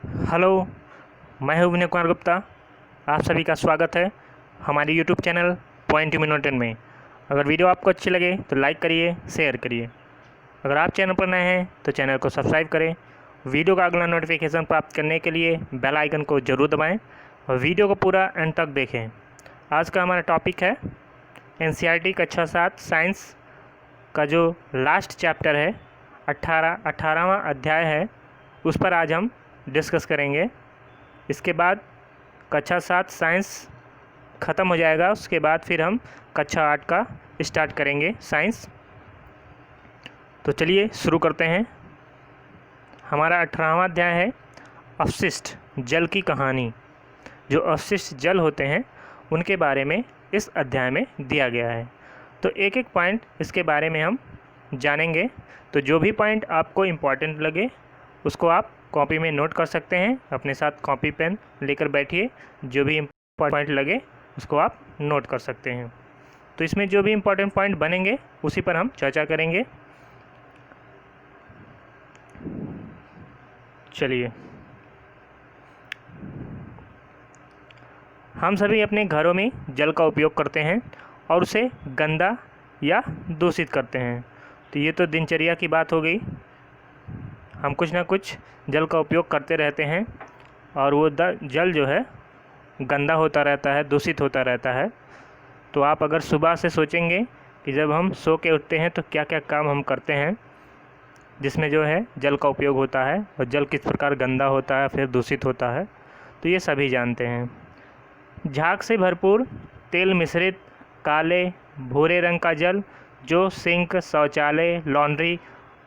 Hello, मैं हूं विनय कुमार गुप्ता। आप सभी का स्वागत है हमारे यूट्यूब चैनल पॉइंट टू मिनोटेन में। अगर वीडियो आपको अच्छी लगे तो लाइक करिए, शेयर करिए। अगर आप चैनल पर नए हैं तो चैनल को सब्सक्राइब करें। वीडियो का अगला नोटिफिकेशन प्राप्त करने के लिए बेल आइकन को ज़रूर दबाएं और वीडियो को पूरा एंड तक देखें। आज का हमारा टॉपिक है NCERT कक्षा 7 साइंस का जो लास्ट चैप्टर है, 18वां अध्याय है, उस पर आज हम डिस्कस करेंगे। इसके बाद कक्षा 7 साइंस ख़त्म हो जाएगा। उसके बाद फिर हम कक्षा 8 का स्टार्ट करेंगे साइंस। तो चलिए शुरू करते हैं। हमारा 18वां अध्याय है अवशिष्ट जल की कहानी। जो अवशिष्ट जल होते हैं उनके बारे में इस अध्याय में दिया गया है। तो एक एक पॉइंट इसके बारे में हम जानेंगे। तो जो भी पॉइंट आपको इम्पॉर्टेंट लगे उसको आप कॉपी में नोट कर सकते हैं। अपने साथ कॉपी पेन लेकर बैठिए, जो भी पॉइंट लगे उसको आप नोट कर सकते हैं। तो इसमें जो भी इम्पोर्टेंट पॉइंट बनेंगे उसी पर हम चर्चा करेंगे। चलिए, हम सभी अपने घरों में जल का उपयोग करते हैं और उसे गंदा या दूषित करते हैं। तो ये तो दिनचर्या की बात हो गई। हम कुछ ना कुछ जल का उपयोग करते रहते हैं और वो जल जो है गंदा होता रहता है, दूषित होता रहता है। तो आप अगर सुबह से सोचेंगे कि जब हम सो के उठते हैं तो क्या क्या काम हम करते हैं जिसमें जो है जल का उपयोग होता है और जल किस प्रकार गंदा होता है, फिर दूषित होता है, तो ये सभी जानते हैं। झाग से भरपूर तेल मिश्रित काले भूरे रंग का जल जो सिंक, शौचालय, लॉन्ड्री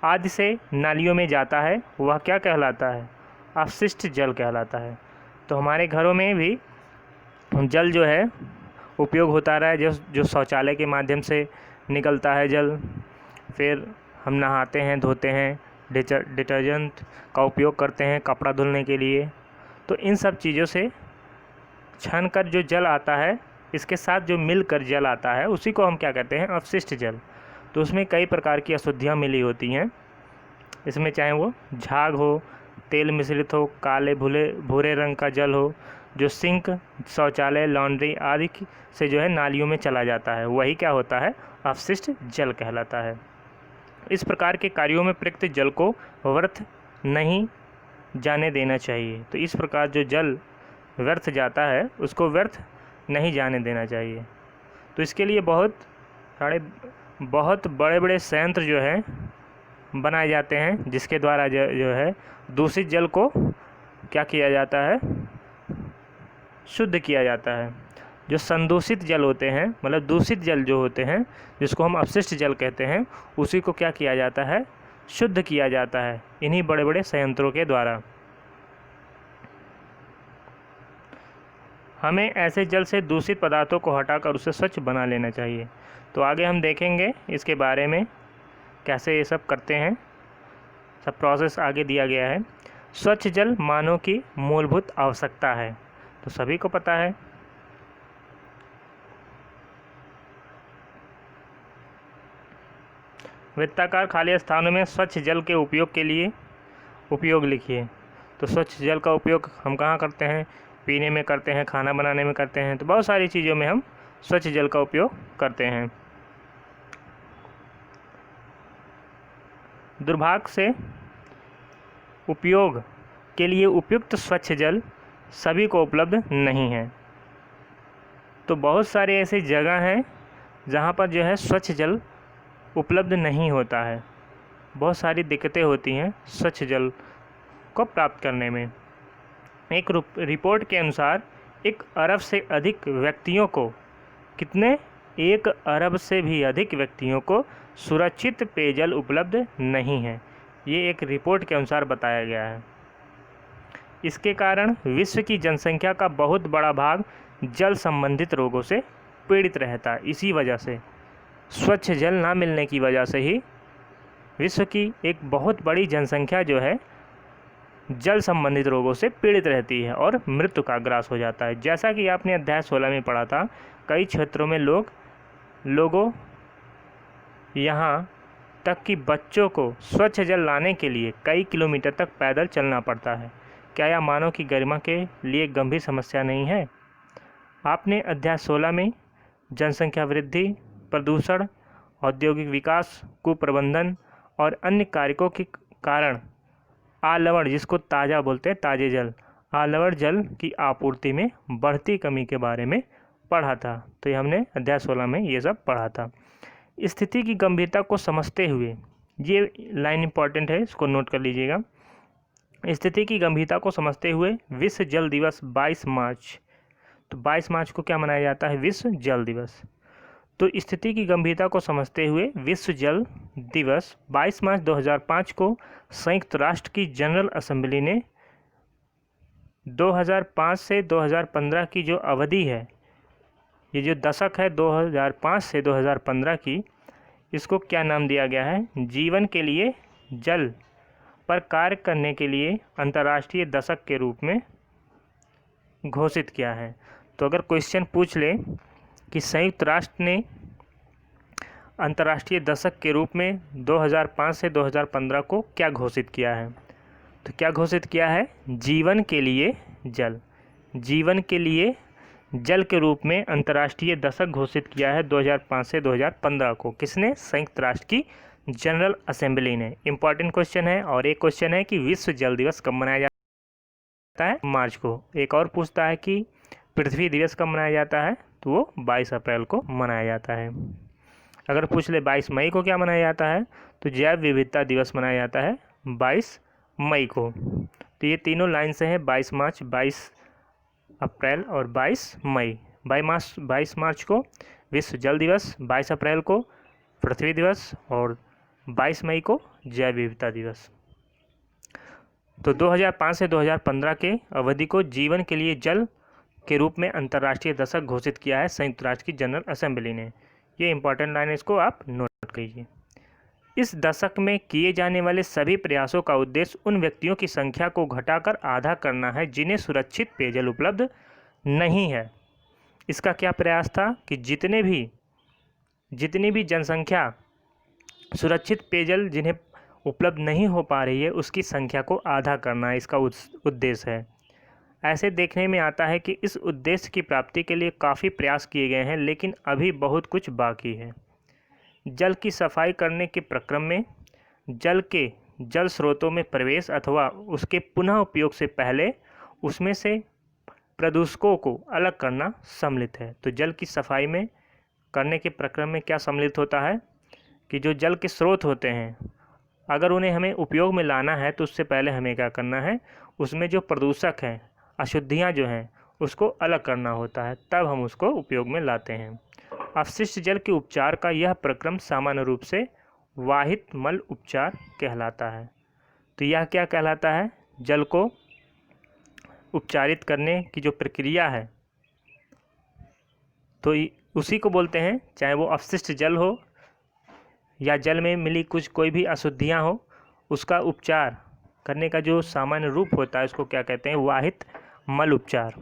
आदि से नालियों में जाता है वह क्या कहलाता है? अपशिष्ट जल कहलाता है। तो हमारे घरों में भी जल जो है उपयोग होता रहा है, जो शौचालय के माध्यम से निकलता है जल। फिर हम नहाते हैं, धोते हैं, डिटर्जेंट का उपयोग करते हैं कपड़ा धुलने के लिए। तो इन सब चीज़ों से छन कर जो जल आता है, इसके साथ जो मिलकर जल आता है उसी को हम क्या कहते हैं? अपशिष्ट जल। तो उसमें कई प्रकार की अशुद्धियाँ मिली होती हैं। इसमें चाहे वो झाग हो, तेल मिश्रित हो, काले भूरे रंग का जल हो, जो सिंक, शौचालय, लॉन्ड्री आदि से जो है नालियों में चला जाता है, वही क्या होता है? अपशिष्ट जल कहलाता है। इस प्रकार के कार्यों में प्रयुक्त जल को व्यर्थ नहीं जाने देना चाहिए। तो इस प्रकार जो जल व्यर्थ जाता है उसको व्यर्थ नहीं जाने देना चाहिए। तो इसके लिए बहुत बड़े बड़े संयंत्र जो है बनाए जाते हैं, जिसके द्वारा जो है दूषित जल को क्या किया जाता है? शुद्ध किया जाता है। जो संदूषित जल होते हैं, मतलब दूषित जल जो होते हैं, जिसको हम अपशिष्ट जल कहते हैं, उसी को क्या किया जाता है? शुद्ध किया जाता है इन्हीं बड़े बड़े संयंत्रों के द्वारा। हमें ऐसे जल से दूषित पदार्थों को हटाकर उसे स्वच्छ बना लेना चाहिए। तो आगे हम देखेंगे इसके बारे में कैसे ये सब करते हैं। सब प्रोसेस आगे दिया गया है। स्वच्छ जल मानव की मूलभूत आवश्यकता है, तो सभी को पता है। वृत्ताकार खाली स्थानों में स्वच्छ जल के उपयोग के लिए उपयोग लिखिए। तो स्वच्छ जल का उपयोग हम कहाँ करते हैं? पीने में करते हैं, खाना बनाने में करते हैं। तो बहुत सारी चीज़ों में हम स्वच्छ जल का उपयोग करते हैं। दुर्भाग्य से उपयोग के लिए उपयुक्त स्वच्छ जल सभी को उपलब्ध नहीं है। तो बहुत सारे ऐसी जगह हैं जहाँ पर जो है स्वच्छ जल उपलब्ध नहीं होता है। बहुत सारी दिक्कतें होती हैं स्वच्छ जल को प्राप्त करने में। एक रिपोर्ट के अनुसार 1 अरब से अधिक व्यक्तियों को कितने 1 अरब से भी अधिक व्यक्तियों को सुरक्षित पेयजल उपलब्ध नहीं है। ये एक रिपोर्ट के अनुसार बताया गया है। इसके कारण विश्व की जनसंख्या का बहुत बड़ा भाग जल संबंधित रोगों से पीड़ित रहता है। इसी वजह से, स्वच्छ जल ना मिलने की वजह से ही विश्व की एक बहुत बड़ी जनसंख्या जो है जल संबंधित रोगों से पीड़ित रहती है और मृत्यु का ग्रास हो जाता है। जैसा कि आपने अध्याय 16 में पढ़ा था, कई क्षेत्रों में लोगों यहाँ तक कि बच्चों को स्वच्छ जल लाने के लिए कई किलोमीटर तक पैदल चलना पड़ता है। क्या यह मानव की गरिमा के लिए गंभीर समस्या नहीं है? आपने अध्याय 16 में जनसंख्या वृद्धि, प्रदूषण, औद्योगिक विकास, कुप्रबंधन और अन्य कारकों के कारण आलवण, जिसको ताज़ा बोलते हैं, ताजे जल, आलवण जल की आपूर्ति में बढ़ती कमी के बारे में पढ़ा था। तो ये हमने अध्याय 16 में ये सब पढ़ा था। स्थिति की गंभीरता को समझते हुए, ये लाइन इंपॉर्टेंट है, इसको नोट कर लीजिएगा। स्थिति की गंभीरता को समझते हुए विश्व जल दिवस 22 मार्च, तो 22 मार्च को क्या मनाया जाता है? विश्व जल दिवस। तो स्थिति की गंभीरता को समझते हुए विश्व जल दिवस 22 मार्च 2005 को संयुक्त राष्ट्र की जनरल असेंबली ने 2005 से 2015 की जो अवधि है, ये जो दशक है 2005 से 2015 की, इसको क्या नाम दिया गया है? जीवन के लिए जल पर कार्य करने के लिए अंतर्राष्ट्रीय दशक के रूप में घोषित किया है। तो अगर क्वेश्चन पूछ ले कि संयुक्त राष्ट्र ने अंतर्राष्ट्रीय दशक के रूप में 2005 से 2015 को क्या घोषित किया है, तो क्या घोषित किया है? जीवन के लिए जल, जीवन के लिए जल के रूप में अंतर्राष्ट्रीय दशक घोषित किया है 2005 से 2015 को। किसने? संयुक्त राष्ट्र की जनरल असेंबली ने। इम्पॉर्टेंट क्वेश्चन है। और एक क्वेश्चन है कि विश्व जल दिवस कब मनाया जाता है? मार्च को। एक और पूछता है कि पृथ्वी दिवस कब मनाया जाता है, तो वो 22 अप्रैल को मनाया जाता है। अगर पूछ ले 22 मई को क्या मनाया जाता है, तो जैव विविधता दिवस मनाया जाता है 22 मई को। तो ये तीनों लाइन से हैं, 22 मार्च, 22 अप्रैल और 22 मई। 22 मार्च को विश्व जल दिवस, 22 अप्रैल को पृथ्वी दिवस और 22 मई को जैव विविधता दिवस। तो 2005 से 2015 के अवधि को जीवन के लिए जल के रूप में अंतर्राष्ट्रीय दशक घोषित किया है संयुक्त राष्ट्र की जनरल असेंबली ने। ये इंपॉर्टेंट लाइन है, इसको आप नोट कीजिए। इस दशक में किए जाने वाले सभी प्रयासों का उद्देश्य उन व्यक्तियों की संख्या को घटाकर आधा करना है जिन्हें सुरक्षित पेयजल उपलब्ध नहीं है। इसका क्या प्रयास था कि जितनी भी जनसंख्या सुरक्षित पेयजल जिन्हें उपलब्ध नहीं हो पा रही है, उसकी संख्या को आधा करना इसका उद्देश्य है। ऐसे देखने में आता है कि इस उद्देश्य की प्राप्ति के लिए काफ़ी प्रयास किए गए हैं, लेकिन अभी बहुत कुछ बाकी है। जल की सफाई करने के प्रक्रम में जल स्रोतों में प्रवेश अथवा उसके पुनः उपयोग से पहले उसमें से प्रदूषकों को अलग करना सम्मिलित है। तो जल की सफाई में करने के प्रक्रम में क्या सम्मिलित होता है कि जो जल के स्रोत होते हैं, अगर उन्हें हमें उपयोग में लाना है तो उससे पहले हमें क्या करना है, उसमें जो प्रदूषक हैं, अशुद्धियाँ जो हैं, उसको अलग करना होता है, तब हम उसको उपयोग में लाते हैं। अपशिष्ट जल के उपचार का यह प्रक्रम सामान्य रूप से वाहित मल उपचार कहलाता है। तो यह क्या कहलाता है? जल को उपचारित करने की जो प्रक्रिया है, तो उसी को बोलते हैं, चाहे वो अपशिष्ट जल हो या जल में मिली कोई भी अशुद्धियाँ हो, उसका उपचार करने का जो सामान्य रूप होता है उसको क्या कहते हैं? वाहित मल उपचार।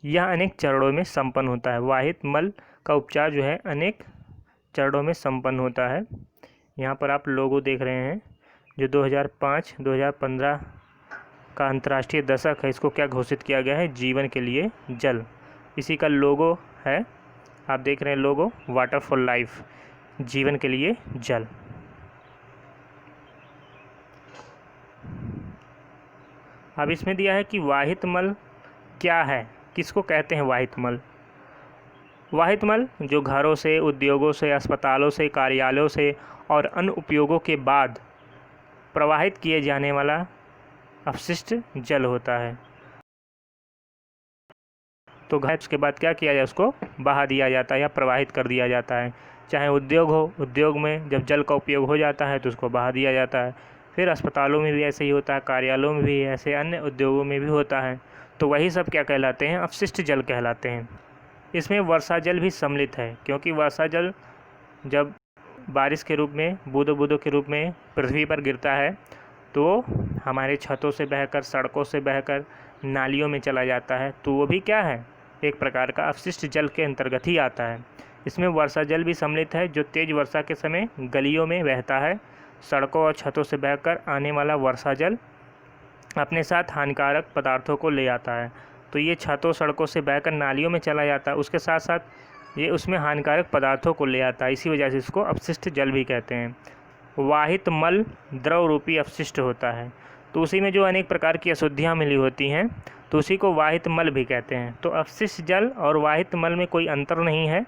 यह अनेक चरणों में संपन्न होता है। वाहित मल का उपचार जो है अनेक चरणों में संपन्न होता है। यहाँ पर आप लोगो देख रहे हैं, जो 2005-2015 का अंतर्राष्ट्रीय दशक है, इसको क्या घोषित किया गया है? जीवन के लिए जल। इसी का लोगो है, आप देख रहे हैं लोगो, वाटर फॉर लाइफ, जीवन के लिए जल। अब इसमें दिया है कि वाहित मल क्या है, किसको कहते हैं वाहित मल? वाहित मल जो घरों से, उद्योगों से, अस्पतालों से, कार्यालयों से और अन्य उपयोगों के बाद प्रवाहित किए जाने वाला अपशिष्ट जल होता है। तो उसके बाद क्या किया जाए? उसको बहा दिया जाता है या प्रवाहित कर दिया जाता है। चाहे उद्योग हो, उद्योग में जब जल का उपयोग हो जाता है तो उसको बहा दिया जाता है। फिर अस्पतालों में भी ऐसे ही होता है, कार्यालयों में भी ऐसे, अन्य उद्योगों में भी होता है। तो वही सब क्या कहलाते हैं? अपशिष्ट जल कहलाते हैं। इसमें वर्षा जल भी सम्मिलित है, क्योंकि वर्षा जल जब बारिश के रूप में, बूंदों बूंदों के रूप में पृथ्वी पर गिरता है तो हमारे छतों से बहकर, सड़कों से बहकर नालियों में चला जाता है। तो वो भी क्या है? एक प्रकार का अपशिष्ट जल के अंतर्गत ही आता है। इसमें वर्षा जल भी सम्मिलित है, जो तेज़ वर्षा के समय गलियों में बहता है। सड़कों और छतों से बहकर आने वाला वर्षा जल अपने साथ हानिकारक पदार्थों को ले आता है। तो ये छतों सड़कों से बहकर नालियों में चला जाता है, उसके साथ साथ ये उसमें हानिकारक पदार्थों को ले आता है, इसी वजह से इसको अपशिष्ट जल भी कहते हैं। वाहित मल द्रव रूपी अपशिष्ट होता है, तो उसी में जो अनेक प्रकार की अशुद्धियाँ मिली होती हैं तो उसी को वाहित मल भी कहते हैं। तो अपशिष्ट जल और वाहित मल में कोई अंतर नहीं है,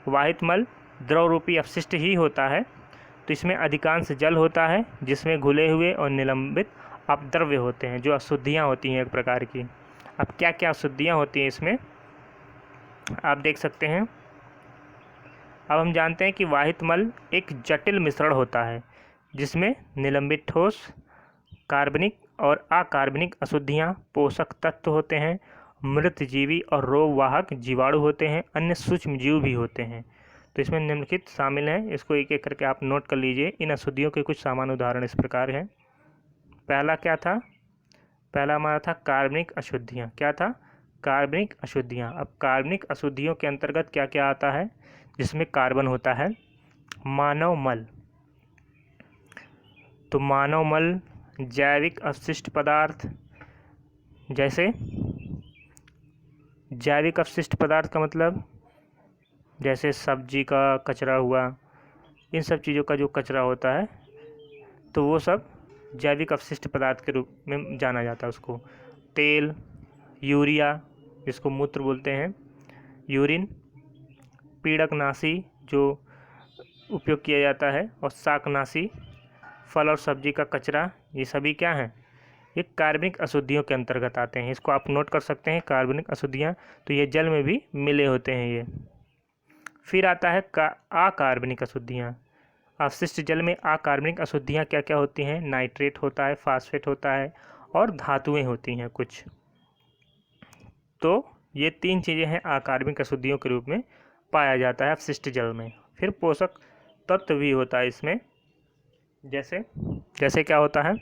वाहित मल द्रव रूपी अपशिष्ट ही होता है। तो इसमें अधिकांश जल होता है जिसमें घुले हुए और निलंबित अपद्रव्य होते हैं, जो अशुद्धियाँ होती हैं एक प्रकार की। अब क्या क्या अशुद्धियाँ होती हैं इसमें आप देख सकते हैं। अब हम जानते हैं कि वाहित मल एक जटिल मिश्रण होता है जिसमें निलंबित ठोस, कार्बनिक और अकार्बनिक अशुद्धियाँ, पोषक तत्व होते हैं, मृत जीवी और रोगवाहक जीवाणु होते हैं, अन्य सूक्ष्म जीव भी होते हैं। तो इसमें निम्नलिखित शामिल हैं, इसको एक एक करके आप नोट कर लीजिए। इन अशुद्धियों के कुछ सामान्य उदाहरण इस प्रकार हैं। पहला क्या था? पहला हमारा था कार्बनिक अशुद्धियाँ। क्या था? कार्बनिक अशुद्धियाँ। अब कार्बनिक अशुद्धियों के अंतर्गत क्या क्या आता है जिसमें कार्बन होता है? मानव मल। तो मानव मल, जैविक अपशिष्ट पदार्थ, जैसे जैविक अपशिष्ट पदार्थ का मतलब जैसे सब्जी का कचरा हुआ, इन सब चीज़ों का जो कचरा होता है तो वो सब जैविक अपशिष्ट पदार्थ के रूप में जाना जाता है उसको। तेल, यूरिया जिसको मूत्र बोलते हैं, यूरिन, पीड़कनाशी जो उपयोग किया जाता है, और शाकनाशी, फल और सब्जी का कचरा, ये सभी क्या हैं? ये कार्बनिक अशुद्धियों के अंतर्गत आते हैं। इसको आप नोट कर सकते हैं, कार्बनिक अशुद्धियाँ। तो ये जल में भी मिले होते हैं ये। फिर आता है अकार्बनिक अशुद्धियाँ। अपशिष्ट जल में अकार्बनिक अशुद्धियाँ क्या क्या होती हैं? नाइट्रेट होता है, फास्फेट होता है और धातुएं होती हैं कुछ। तो ये तीन चीज़ें हैं अकार्बनिक अशुद्धियों के रूप में पाया जाता है अपशिष्ट जल में। फिर पोषक तत्व भी होता है इसमें, जैसे क्या होता है?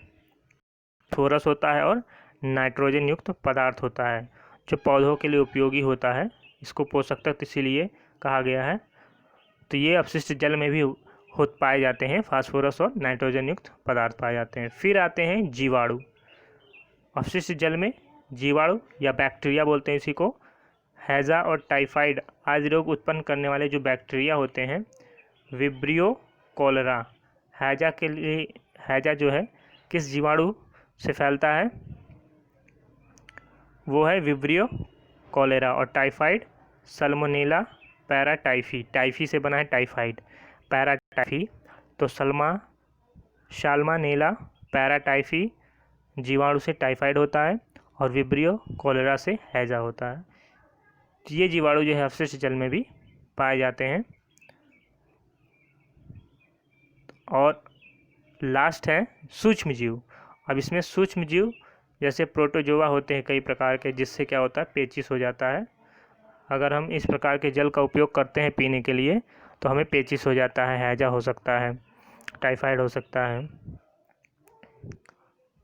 फॉस्फोरस होता है और नाइट्रोजन युक्त पदार्थ होता है जो पौधों के लिए उपयोगी होता है। इसको पोषक तत्व इसीलिए कहा गया है। तो ये अपशिष्ट जल में भी पाए जाते हैं, फास्फोरस और नाइट्रोजन युक्त पदार्थ पाए जाते हैं। फिर आते हैं जीवाणु। अपशिष्ट जल में जीवाणु या बैक्टीरिया बोलते हैं इसी को। हैजा और टाइफाइड आदि रोग उत्पन्न करने वाले जो बैक्टीरिया होते हैं, विब्रियो कॉलेरा। हैजा जो है किस जीवाणु से फैलता है? वो है विब्रियो कॉलेरा। और टाइफाइड सल्मोनेला पैराटाइफी, टाइफी से बना है टाइफाइड, पैराटाइफी। तो साल्मोनेला पैराटाइफी जीवाणु से टाइफाइड होता है और विब्रियो कॉलेरा से हैजा होता है। तो ये जीवाणु जो है अपशिष्ट जल में भी पाए जाते हैं। और लास्ट है सूक्ष्म जीव। अब इसमें सूक्ष्म जीव जैसे प्रोटोजोआ होते हैं कई प्रकार के, जिससे क्या होता है? पेचिश हो जाता है। अगर हम इस प्रकार के जल का उपयोग करते हैं पीने के लिए तो हमें पेचिश हो जाता है, हैजा हो सकता है, टाइफाइड हो सकता है।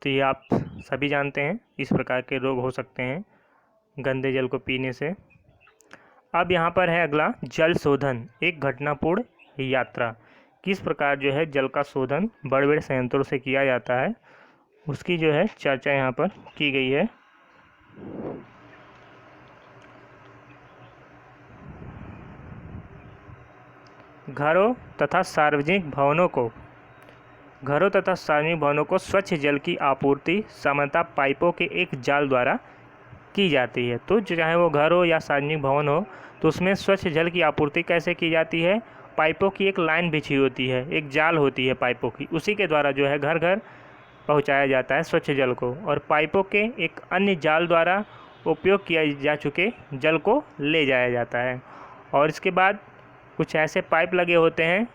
तो ये आप सभी जानते हैं, इस प्रकार के रोग हो सकते हैं गंदे जल को पीने से। अब यहाँ पर है अगला, जल शोधन, एक घटनापूर्ण यात्रा। किस प्रकार जो है जल का शोधन बड़े बड़े संयंत्रों से किया जाता है, उसकी जो है चर्चा यहाँ पर की गई है। घरों तथा सार्वजनिक भवनों को स्वच्छ जल की आपूर्ति सामान्यतः पाइपों के एक जाल द्वारा की जाती है। तो चाहे वो घर हो या सार्वजनिक भवन हो, तो उसमें स्वच्छ जल की आपूर्ति कैसे की जाती है? पाइपों की एक लाइन बिछी होती है, एक जाल होती है पाइपों की, उसी के द्वारा जो है घर घर पहुंचाया जाता है स्वच्छ जल को। और पाइपों के एक अन्य जाल द्वारा उपयोग किया जा चुके जल को ले जाया जाता है। और इसके बाद कुछ ऐसे पाइप लगे होते हैं,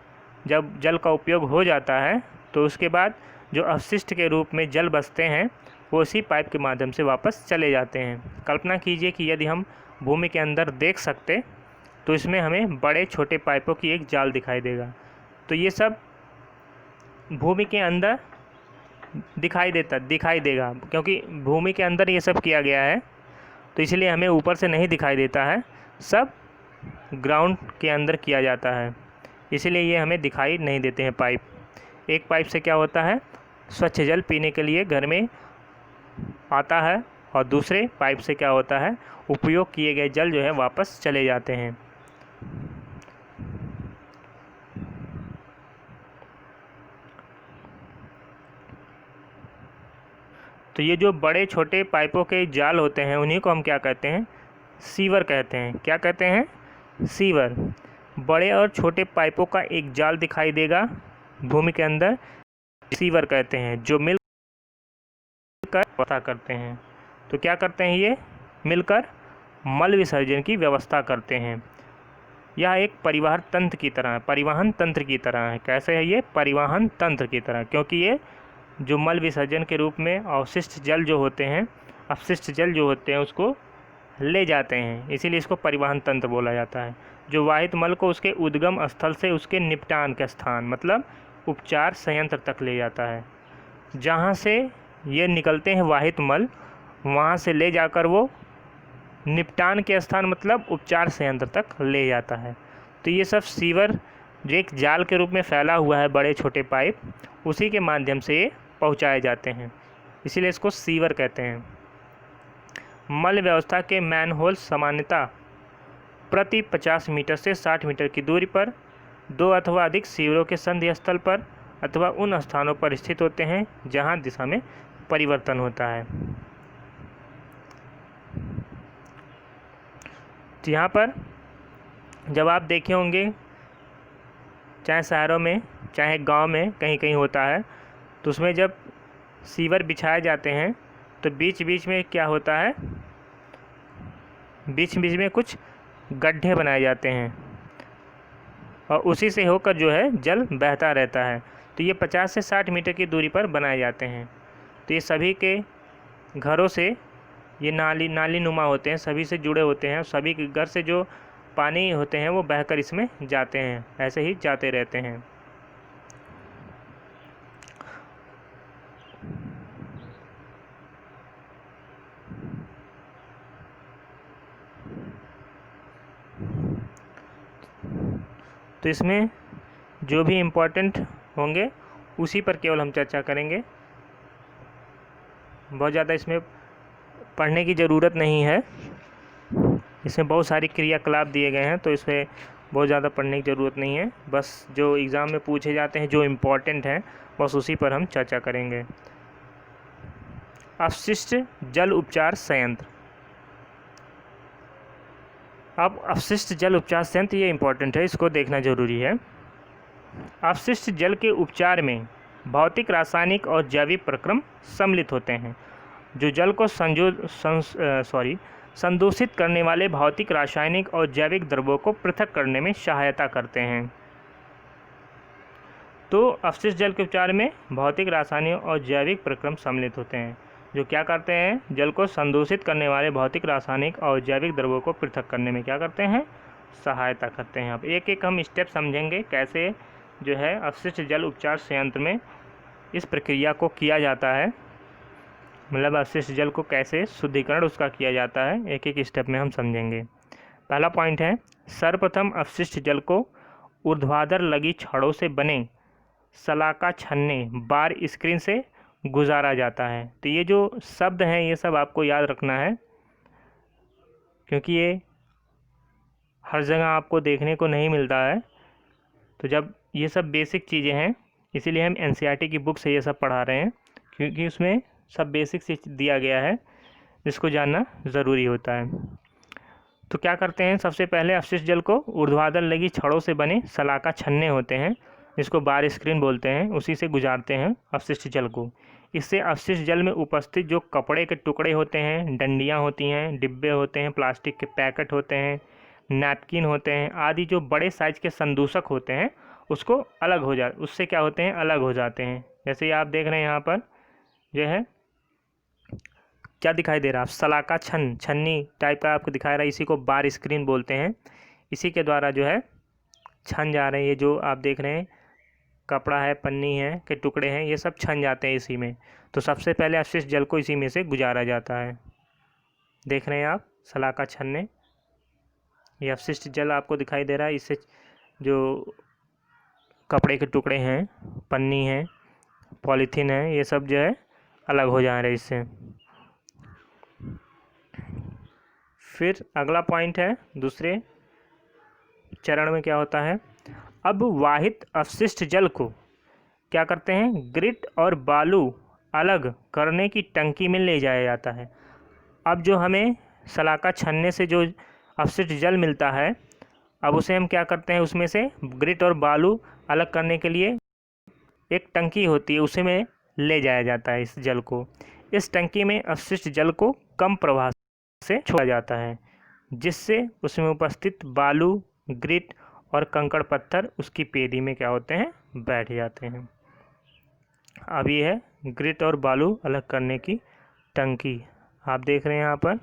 जब जल का उपयोग हो जाता है तो उसके बाद जो अपशिष्ट के रूप में जल बचते हैं वो इसी पाइप के माध्यम से वापस चले जाते हैं। कल्पना कीजिए कि यदि हम भूमि के अंदर देख सकते तो इसमें हमें बड़े छोटे पाइपों की एक जाल दिखाई देगा। तो ये सब भूमि के अंदर दिखाई देगा, क्योंकि भूमि के अंदर ये सब किया गया है, तो इसलिए हमें ऊपर से नहीं दिखाई देता है, सब ग्राउंड के अंदर किया जाता है, इसलिए ये हमें दिखाई नहीं देते हैं पाइप। एक पाइप से क्या होता है? स्वच्छ जल पीने के लिए घर में आता है और दूसरे पाइप से क्या होता है, उपयोग किए गए जल जो है वापस चले जाते हैं। तो ये जो बड़े छोटे पाइपों के जाल होते हैं उन्हीं को हम क्या कहते हैं, सीवर कहते हैं। क्या कहते हैं, सीवर। बड़े और छोटे पाइपों का एक जाल दिखाई देगा भूमि के अंदर, सीवर कहते हैं, जो मिलकर व्यवस्था करते हैं। तो क्या करते हैं, ये मिलकर मल विसर्जन की व्यवस्था करते हैं। यह एक परिवहन तंत्र की तरह है, परिवहन तंत्र की तरह है। कैसे है ये, परिवहन तंत्र की तरह, क्योंकि ये जो मल विसर्जन के रूप में अवशिष्ट जल जो होते हैं, अपशिष्ट जल जो होते हैं उसको ले जाते हैं, इसीलिए इसको परिवहन तंत्र बोला जाता है। जो वाहित मल को उसके उद्गम स्थल से उसके निपटान के स्थान मतलब उपचार संयंत्र तक ले जाता है। जहाँ से ये निकलते हैं वाहित मल, वहाँ से ले जाकर वो निपटान के स्थान मतलब उपचार संयंत्र तक ले जाता है। तो ये सब सीवर जो एक जाल के रूप में फैला हुआ है, बड़े छोटे पाइप, उसी के माध्यम से ये पहुँचाए जाते हैं, इसीलिए इसको सीवर कहते हैं। मल व्यवस्था के मैनहोल सामान्यतः प्रति 50 मीटर से 60 मीटर की दूरी पर 2 अथवा अधिक सीवरों के संधि स्थल पर अथवा उन स्थानों पर स्थित होते हैं जहां दिशा में परिवर्तन होता है। तो यहाँ पर जब आप देखे होंगे, चाहे शहरों में चाहे गांव में कहीं कहीं होता है, तो उसमें जब सीवर बिछाए जाते हैं तो बीच बीच में क्या होता है, बीच बीच में कुछ गड्ढे बनाए जाते हैं और उसी से होकर जो है जल बहता रहता है। तो ये 50 से 60 मीटर की दूरी पर बनाए जाते हैं। तो ये सभी के घरों से, ये नाली नुमा होते हैं, सभी से जुड़े होते हैं, सभी के घर से जो पानी होते हैं वो बहकर इसमें जाते हैं, ऐसे ही जाते रहते हैं। तो इसमें जो भी इम्पोर्टेंट होंगे उसी पर केवल हम चर्चा करेंगे, बहुत ज़्यादा इसमें पढ़ने की ज़रूरत नहीं है। इसमें बहुत सारी क्रियाकलाप दिए गए हैं, तो इसमें बहुत ज़्यादा पढ़ने की ज़रूरत नहीं है। बस जो एग्ज़ाम में पूछे जाते हैं, जो इम्पोर्टेंट हैं, बस उसी पर हम चर्चा करेंगे। अपशिष्ट जल उपचार संयंत्र। अब अपशिष्ट जल उपचार संयंत्र ये इम्पोर्टेंट है, इसको देखना ज़रूरी है। अपशिष्ट जल के उपचार में भौतिक, रासायनिक और जैविक प्रक्रम सम्मिलित होते हैं, जो जल को संदूषित करने वाले भौतिक, रासायनिक और जैविक द्रव्यों को पृथक करने में सहायता करते हैं। तो अपशिष्ट जल के उपचार में भौतिक, रासायनिक और जैविक प्रक्रम सम्मिलित होते हैं, जो क्या करते हैं, जल को संदूषित करने वाले भौतिक, रासायनिक और जैविक द्रव्यों को पृथक करने में क्या करते हैं, सहायता करते हैं। अब एक एक हम स्टेप समझेंगे कैसे जो है अपशिष्ट जल उपचार संयंत्र में इस प्रक्रिया को किया जाता है, मतलब अपशिष्ट जल को कैसे शुद्धिकरण उसका किया जाता है, एक एक स्टेप में हम समझेंगे। पहला पॉइंट है, सर्वप्रथम अपशिष्ट जल को ऊर्ध्वाधर लगी छड़ों से बने सलाका छन्ने बार स्क्रीन से गुजारा जाता है। तो ये जो शब्द हैं ये सब आपको याद रखना है, क्योंकि ये हर जगह आपको देखने को नहीं मिलता है। तो जब ये सब बेसिक चीज़ें हैं, इसीलिए हम एनसीईआरटी की बुक से ये सब पढ़ा रहे हैं, क्योंकि उसमें सब बेसिक से दिया गया है, जिसको जानना ज़रूरी होता है। तो क्या करते हैं, सबसे पहले अपशिष्ट जल को ऊर्ध्वाधर लगी छड़ों से बने सलाका छन्ने होते हैं, जिसको बार स्क्रीन बोलते हैं, उसी से गुजारते हैं अपशिष्ट जल को। इससे अपशिष्ट जल में उपस्थित जो कपड़े के टुकड़े होते हैं, डंडियाँ होती हैं, डिब्बे होते हैं, प्लास्टिक के पैकेट होते हैं, नैपकिन होते हैं आदि जो बड़े साइज के संदूषक होते हैं, उसको उससे क्या होते हैं, अलग हो जाते हैं। जैसे आप देख रहे हैं यहाँ पर जो है क्या दिखाई दे रहा है, सलाका छन्नी टाइप का आपको दिखाई रहा है, इसी को बार स्क्रीन बोलते हैं। इसी के द्वारा जो है छन जा रहे हैं, ये जो आप देख रहे हैं कपड़ा है, पन्नी है के टुकड़े हैं, ये सब छन जाते हैं इसी में। तो सबसे पहले अपशिष्ट जल को इसी में से गुजारा जाता है। देख रहे हैं आप सलाका छन्ने, ये अपशिष्ट जल आपको दिखाई दे रहा है, इससे जो कपड़े के टुकड़े हैं, पन्नी है, पॉलीथीन है, ये सब जो है अलग हो जा रहे हैं इससे। फिर अगला पॉइंट है दूसरे चरण में क्या होता है, अब वाहित अपशिष्ट जल को क्या करते हैं, ग्रिट और बालू अलग करने की टंकी में ले जाया जाता है। अब जो हमें सलाखा छन्ने से जो अपशिष्ट जल मिलता है, अब उसे हम क्या करते हैं, उसमें से ग्रिट और बालू अलग करने के लिए एक टंकी होती है, उसे में ले जाया जाता है इस जल को। इस टंकी में अपशिष्ट जल को कम प्रवाह से छोड़ा जाता है, जिससे उसमें उपस्थित बालू, ग्रिट और कंकड़ पत्थर उसकी पेदी में क्या होते हैं, बैठ जाते हैं। अब ये है ग्रिट और बालू अलग करने की टंकी। आप देख रहे हैं यहाँ पर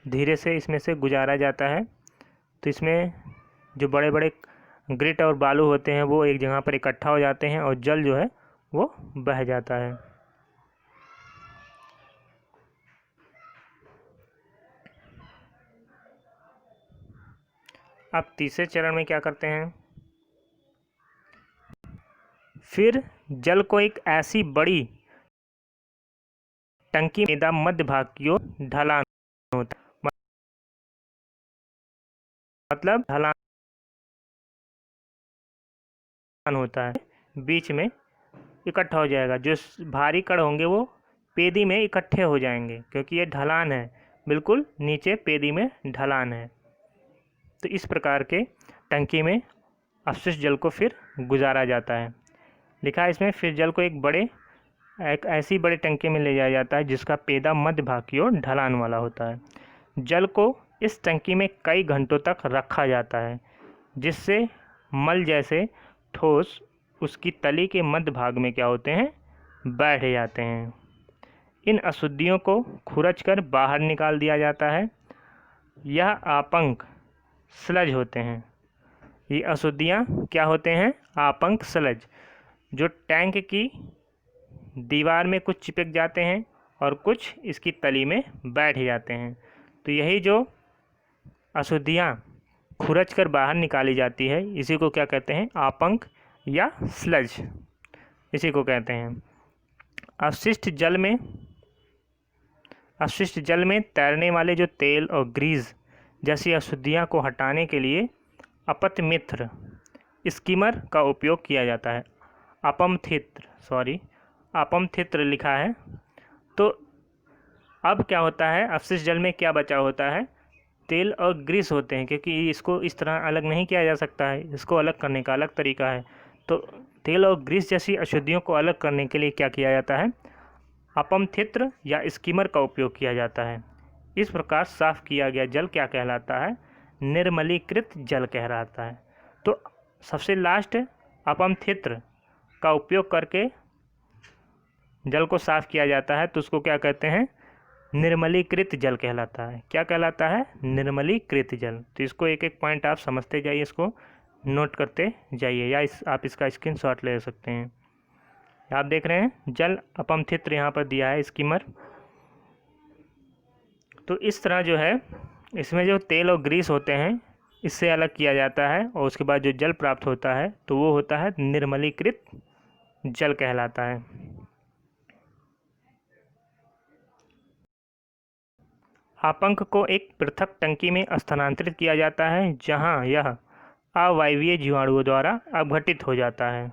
धीरे से इसमें से गुजारा जाता है। तो इसमें जो बड़े बड़े ग्रिट और बालू होते हैं वो एक जगह पर इकट्ठा हो जाते हैं और जल जो है वो बह जाता है। अब तीसरे चरण में क्या करते हैं, फिर जल को एक ऐसी बड़ी टंकी में मध्य भाग की ओर ढलान होता है, मतलब ढलान होता है, बीच में इकट्ठा हो जाएगा। जो भारी कण होंगे वो पेदी में इकट्ठे हो जाएंगे, क्योंकि ये ढलान है, बिल्कुल नीचे पेदी में ढलान है। तो इस प्रकार के टंकी में अपशिष्ट जल को फिर गुजारा जाता है। लिखा है इसमें, फिर जल को एक ऐसी बड़ी टंकी में ले जाया जाता है जिसका पेदा मध्य भाग की ओर ढलान वाला होता है। जल को इस टंकी में कई घंटों तक रखा जाता है, जिससे मल जैसे ठोस उसकी तली के मध्य भाग में क्या होते हैं, बैठ जाते हैं। इन अशुद्धियों को खुरच कर बाहर निकाल दिया जाता है। यह आपंक स्लज होते हैं। ये अशुद्धियाँ क्या होते हैं, आपंक स्लज, जो टैंक की दीवार में कुछ चिपक जाते हैं और कुछ इसकी तली में बैठ जाते हैं। तो यही जो अशुद्धियाँ खुरच कर बाहर निकाली जाती है, इसी को क्या कहते हैं, आपंक या स्लज, इसी को कहते हैं। अपशिष्ट जल में तैरने वाले जो तेल और ग्रीस जैसी अशुद्धियाँ को हटाने के लिए अपतमित्र स्कीमर का उपयोग किया जाता है। अपमथित्र लिखा है। तो अब क्या होता है, अपशिष्ट जल में क्या बचा होता है, तेल और ग्रीस होते हैं, क्योंकि इसको इस तरह अलग नहीं किया जा सकता है, इसको अलग करने का अलग तरीका है। तो तेल और ग्रीस जैसी अशुद्धियों को अलग करने के लिए क्या किया जाता है, अपमथित्र या स्कीमर का उपयोग किया जाता है। इस प्रकार साफ किया गया जल क्या कहलाता है, निर्मलीकृत जल कहलाता है। तो सबसे लास्ट अपमथित्र का उपयोग करके जल को साफ किया जाता है, तो उसको क्या कहते हैं, निर्मलीकृत जल कहलाता है। क्या कहलाता है, निर्मलीकृत जल। तो इसको एक एक पॉइंट आप समझते जाइए, इसको नोट करते जाइए, या आप इसका स्क्रीनशॉट ले सकते हैं। आप देख रहे हैं जल अपमथित्र यहाँ पर दिया है, स्कीमर। तो इस तरह जो है इसमें जो तेल और ग्रीस होते हैं इससे अलग किया जाता है, और उसके बाद जो जल प्राप्त होता है तो वो होता है निर्मलीकृत जल कहलाता है। आपंक को एक पृथक टंकी में स्थानांतरित किया जाता है, जहां यह अवायवीय जीवाणुओं द्वारा अपघटित हो जाता है।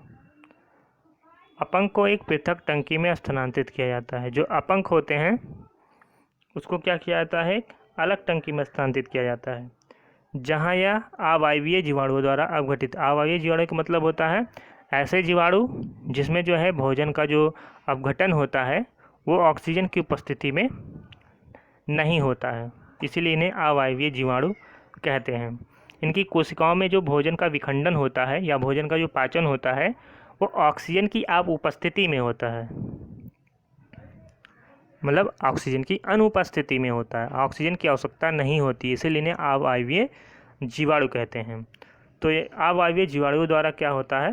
अपंक को एक पृथक टंकी में स्थानांतरित किया जाता है। जो अपंक होते हैं उसको क्या किया जाता है, एक अलग टंकी में स्थानांतरित किया जाता है, जहां यह अवायवीय जीवाणुओं द्वारा अपघटित। अवायवीय जीवाणु का मतलब होता है ऐसे जीवाणु जिसमें जो है भोजन का जो अपघटन होता है वो ऑक्सीजन की उपस्थिति में नहीं होता है, इसीलिए इन्हें अवायवीय जीवाणु कहते हैं। इनकी कोशिकाओं में जो भोजन का विखंडन होता है या भोजन का जो पाचन होता है वो ऑक्सीजन की उपस्थिति में होता है, मतलब ऑक्सीजन की अनुपस्थिति में होता है, ऑक्सीजन की आवश्यकता नहीं होती, इसीलिए इन्हें अवायवीय जीवाणु कहते हैं। तो ये अवायवीय जीवाणुओं द्वारा क्या होता है,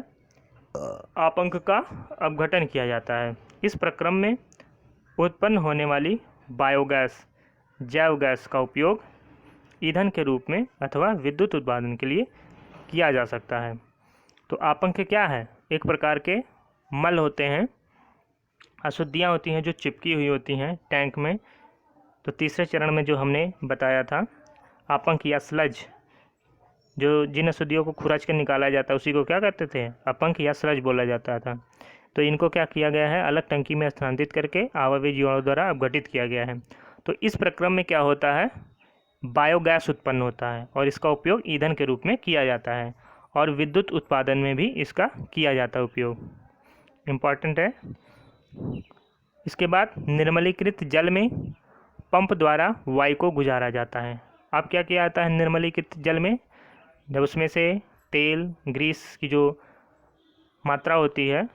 आपंक का अपघटन किया जाता है। इस प्रक्रम में उत्पन्न होने वाली बायोगैस, जैव गैस का उपयोग ईंधन के रूप में अथवा विद्युत उत्पादन के लिए किया जा सकता है। तो आपंक क्या है, एक प्रकार के मल होते हैं, अशुद्धियाँ होती हैं जो चिपकी हुई होती हैं टैंक में। तो तीसरे चरण में जो हमने बताया था अपंक या स्लज, जो जिन अशुद्धियों को खुरच कर निकाला जाता है उसी को क्या कहते थे, अपंक या स्लज बोला जाता था। तो इनको क्या किया गया है, अलग टंकी में स्थानांतरित करके अवायवीय जीवाणु द्वारा अपघटित किया गया है। तो इस प्रक्रम में क्या होता है, बायोगैस उत्पन्न होता है और इसका उपयोग ईंधन के रूप में किया जाता है और विद्युत उत्पादन में भी इसका किया जाता है उपयोग, इम्पॉर्टेंट है। इसके बाद निर्मलीकृत जल में पंप द्वारा वायु को गुजारा जाता है। अब क्या किया जाता है निर्मलीकृत जल में, जब उसमें से तेल ग्रीस की जो मात्रा होती है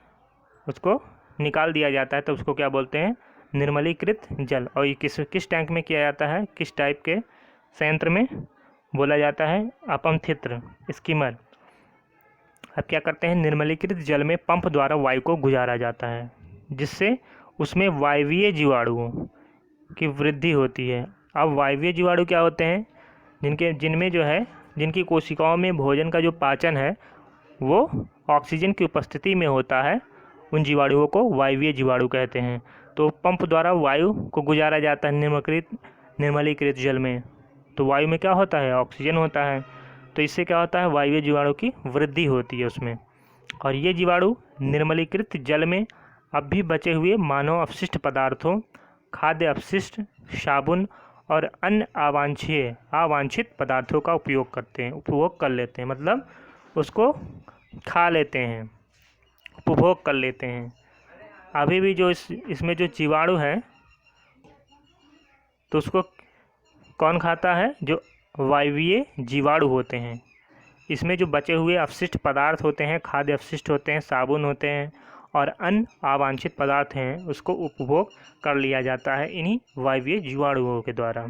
उसको निकाल दिया जाता है तो उसको क्या बोलते हैं, निर्मलीकृत जल। और ये किस टैंक में किया जाता है, किस टाइप के संयंत्र में, बोला जाता है अपमथित्र स्कीमर। अब क्या करते हैं, निर्मलीकृत जल में पंप द्वारा वायु को गुजारा जाता है जिससे उसमें वायवीय जीवाणुओं की वृद्धि होती है। अब वायवीय जीवाणु क्या होते हैं, जिनमें जो है, जिनकी कोशिकाओं में भोजन का जो पाचन है वो ऑक्सीजन की उपस्थिति में होता है, उन जीवाणुओं को वायवीय जीवाणु कहते हैं। तो पंप द्वारा वायु को गुजारा जाता है निर्मलीकृत जल में। तो वायु में क्या होता है, ऑक्सीजन होता है। तो इससे क्या होता है, वायवीय जीवाणु की वृद्धि होती है उसमें। और ये जीवाणु निर्मलीकृत जल में अब भी बचे हुए मानव अपशिष्ट पदार्थों, खाद्य अपशिष्ट, साबुन और अन्य अवांछित पदार्थों का उपभोग कर लेते हैं, मतलब उसको खा लेते हैं, उपभोग कर लेते हैं। अभी भी जो इसमें जो जीवाणु है तो उसको कौन खाता है, जो वायवीय जीवाणु होते हैं। इसमें जो बचे हुए अपशिष्ट पदार्थ होते हैं, खाद्य अपशिष्ट होते हैं, साबुन होते हैं और अन्य अवांछित पदार्थ हैं, उसको उपभोग कर लिया जाता है इन्हीं वायवीय जीवाणुओं के द्वारा।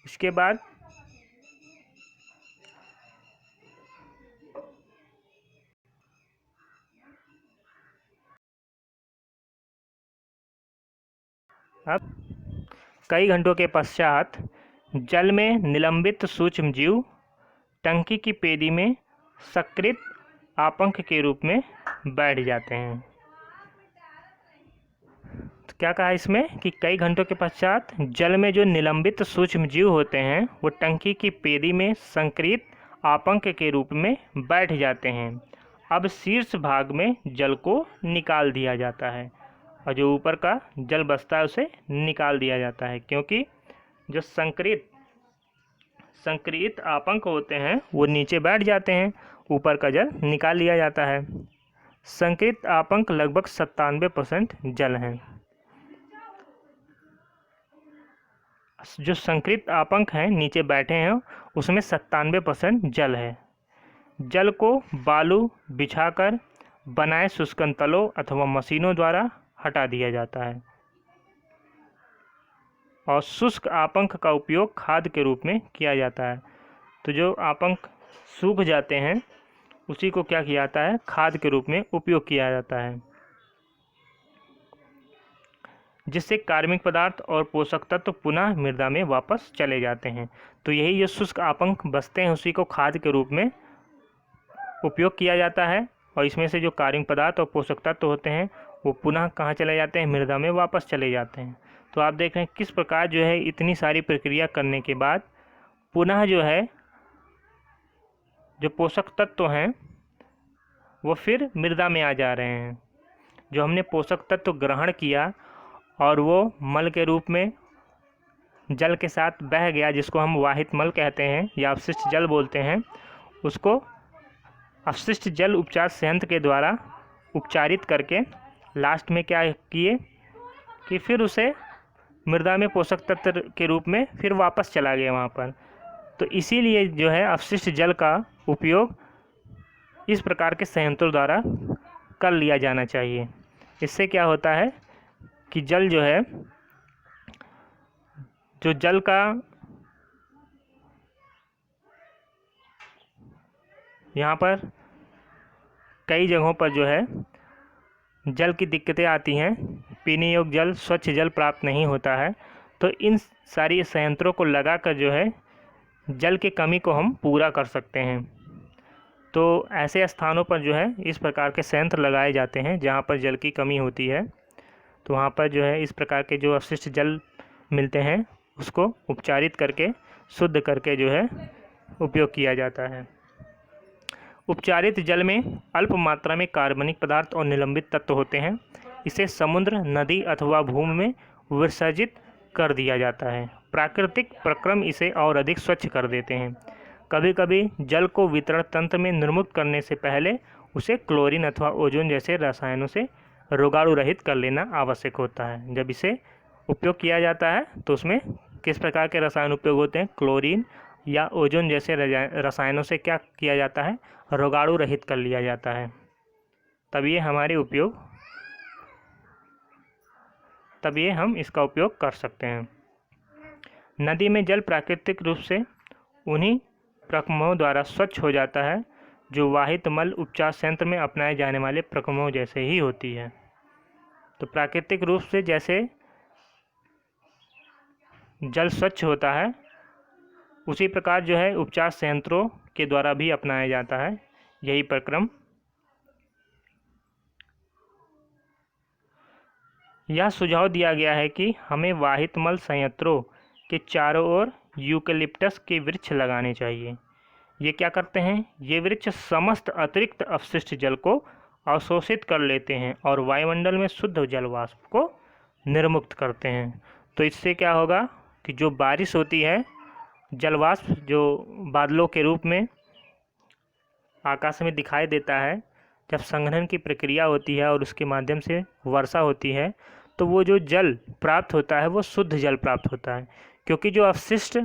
इसके बाद अब कई घंटों के पश्चात जल में निलंबित सूक्ष्म जीव टंकी की पेदी में सक्रिय आपंक के रूप में बैठ जाते हैं। तो क्या कहा इसमें कि कई घंटों के पश्चात जल में जो निलंबित सूक्ष्म जीव होते हैं वो टंकी की पेदी में संक्रित आपंक के रूप में बैठ जाते हैं। अब शीर्ष भाग में जल को निकाल दिया जाता है और जो ऊपर का जल बचता है उसे निकाल दिया जाता है, क्योंकि जो संक्रित आपंक होते हैं वो नीचे बैठ जाते हैं, ऊपर का जल निकाल लिया जाता है। संक्रित आपंक लगभग 97% जल हैं। जो संक्रित आपंक हैं नीचे बैठे हैं उसमें 97% जल है। जल को बालू बिछाकर बनाए शुष्कन तलों अथवा मशीनों द्वारा हटा दिया जाता है और शुष्क आपंक का उपयोग खाद के रूप में किया जाता है। तो जो आपंक सूख जाते हैं उसी को क्या किया जाता है, खाद के रूप में उपयोग किया जाता है, जिससे कार्बनिक पदार्थ और पोषक तत्व पुनः मृदा में वापस चले जाते हैं। तो यही जो शुष्क आपंक बचते हैं उसी को खाद के रूप में उपयोग किया जाता है और इसमें से जो कार्बनिक पदार्थ और पोषक तत्व होते हैं वो पुनः कहाँ चले जाते हैं, मृदा में वापस चले जाते हैं। तो आप देख रहे हैं किस प्रकार जो है इतनी सारी प्रक्रिया करने के बाद पुनः जो है जो पोषक तत्व हैं वो फिर मृदा में आ जा रहे हैं। जो हमने पोषक तत्व ग्रहण किया और वो मल के रूप में जल के साथ बह गया, जिसको हम वाहित मल कहते हैं या अपशिष्ट जल बोलते हैं, उसको अपशिष्ट जल उपचार संयंत्र के द्वारा उपचारित करके लास्ट में क्या किए कि फिर उसे मृदा में पोषक तत्व के रूप में फिर वापस चला गया वहाँ पर। तो इसीलिए जो है अपशिष्ट जल का उपयोग इस प्रकार के संयंत्रों द्वारा कर लिया जाना चाहिए। इससे क्या होता है कि जल जो है, जो जल का यहाँ पर कई जगहों पर जो है जल की दिक्कतें आती हैं, पीने योग्य जल, स्वच्छ जल प्राप्त नहीं होता है। तो इन सारी संयंत्रों को लगाकर जो है जल की कमी को हम पूरा कर सकते हैं। तो ऐसे स्थानों पर जो है इस प्रकार के संयंत्र लगाए जाते हैं जहाँ पर जल की कमी होती है। तो वहाँ पर जो है इस प्रकार के जो अपशिष्ट जल मिलते हैं उसको उपचारित करके शुद्ध करके जो है उपयोग किया जाता है। उपचारित जल में अल्प मात्रा में कार्बनिक पदार्थ और निलंबित तत्व होते हैं। इसे समुद्र, नदी अथवा भूमि में विसर्जित कर दिया जाता है। प्राकृतिक प्रक्रम इसे और अधिक स्वच्छ कर देते हैं। कभी कभी जल को वितरण तंत्र में निर्मुक्त करने से पहले उसे क्लोरीन अथवा ओजोन जैसे रसायनों से रोगाणु रहित कर लेना आवश्यक होता है। जब इसे उपयोग किया जाता है तो उसमें किस प्रकार के रसायन उपयोग होते हैं? क्लोरीन या ओजोन जैसे रसायनों से क्या किया जाता है? रोगाणु रहित कर लिया जाता है। तब ये हम इसका उपयोग कर सकते हैं। नदी में जल प्राकृतिक रूप से उन्हीं प्रक्रमों द्वारा स्वच्छ हो जाता है जो वाहित मल उपचार संयंत्र में अपनाए जाने वाले प्रक्रमों जैसे ही होती है। तो प्राकृतिक रूप से जैसे जल स्वच्छ होता है उसी प्रकार जो है उपचार संयंत्रों के द्वारा भी अपनाया जाता है यही प्रक्रम। यह सुझाव दिया गया है कि हमें वाहित मल संयंत्रों के चारों ओर यूकेलिप्टस के वृक्ष लगाने चाहिए। ये क्या करते हैं? ये वृक्ष समस्त अतिरिक्त अपशिष्ट जल को अवशोषित कर लेते हैं और वायुमंडल में शुद्ध जल वाष्प को निर्मुक्त करते हैं। तो इससे क्या होगा कि जो बारिश होती है, जल वाष्प जो बादलों के रूप में आकाश में दिखाई देता है, जब संघनन की प्रक्रिया होती है और उसके माध्यम से वर्षा होती है तो वो जो जल प्राप्त होता है वो शुद्ध जल प्राप्त होता है, क्योंकि जो अपशिष्ट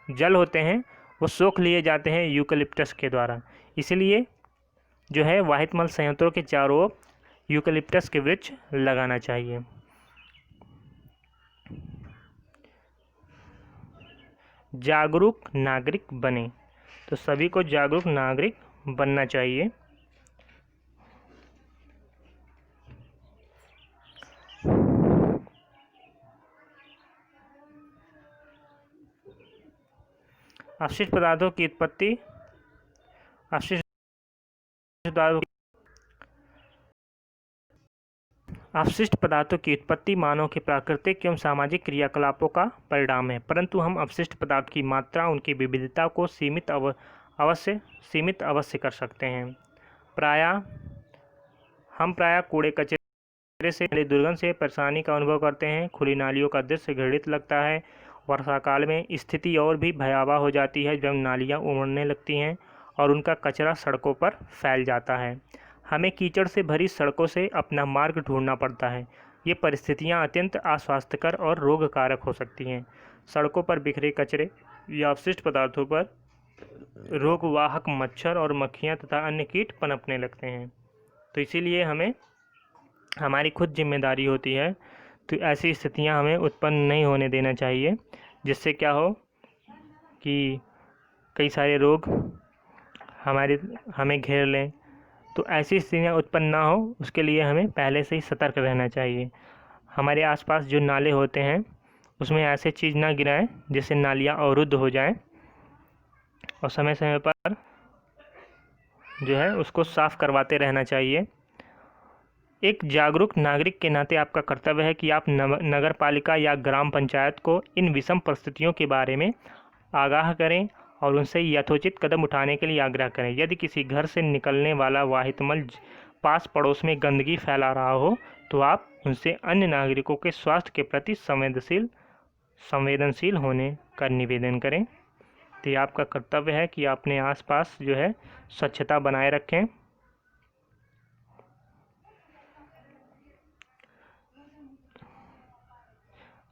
जल होते हैं वो सोख लिए जाते हैं यूकेलिप्टस के द्वारा। इसलिए जो है वाहित मल संयंत्रों के चारों ओर यूकेलिप्टस के वृक्ष लगाना चाहिए। जागरूक नागरिक बने, तो सभी को जागरूक नागरिक बनना चाहिए। अपशिष्ट पदार्थों की उत्पत्ति अपशिष्ट पदार्थों की उत्पत्ति मानव के प्राकृतिक एवं सामाजिक क्रियाकलापों का परिणाम है, परंतु हम अपशिष्ट पदार्थ की मात्रा, उनकी विविधता को सीमित अवश्य कर सकते हैं। हम प्रायः कूड़े कचरे से दुर्गंध से परेशानी का अनुभव करते हैं। खुली नालियों का दृश्य घृणित लगता है। वर्षा काल में स्थिति और भी भयावह हो जाती है जब नालियाँ उमड़ने लगती हैं और उनका कचरा सड़कों पर फैल जाता है। हमें कीचड़ से भरी सड़कों से अपना मार्ग ढूंढना पड़ता है। ये परिस्थितियाँ अत्यंत अस्वास्थ्यकर और रोगकारक हो सकती हैं। सड़कों पर बिखरे कचरे या अपशिष्ट पदार्थों पर रोगवाहक मच्छर और मक्खियाँ तथा अन्य कीट पनपने लगते हैं। तो इसीलिए हमें हमारी खुद जिम्मेदारी होती है, तो ऐसी स्थितियाँ हमें उत्पन्न नहीं होने देना चाहिए जिससे क्या हो कि कई सारे रोग हमें घेर लें। तो ऐसी स्थितियाँ उत्पन्न ना हो उसके लिए हमें पहले से ही सतर्क रहना चाहिए। हमारे आसपास जो नाले होते हैं उसमें ऐसे चीज़ ना गिराएं जिससे नालियाँ अवरुद्ध हो जाएं और समय समय पर जो है उसको साफ़ करवाते रहना चाहिए। एक जागरूक नागरिक के नाते आपका कर्तव्य है कि आप नगर पालिका या ग्राम पंचायत को इन विषम परिस्थितियों के बारे में आगाह करें और उनसे यथोचित कदम उठाने के लिए आग्रह करें। यदि किसी घर से निकलने वाला वाहित मल पास पड़ोस में गंदगी फैला रहा हो तो आप उनसे अन्य नागरिकों के स्वास्थ्य के प्रति संवेदनशील होने का निवेदन करें। तो ये आपका कर्तव्य है कि अपने आसपास जो है स्वच्छता बनाए रखें।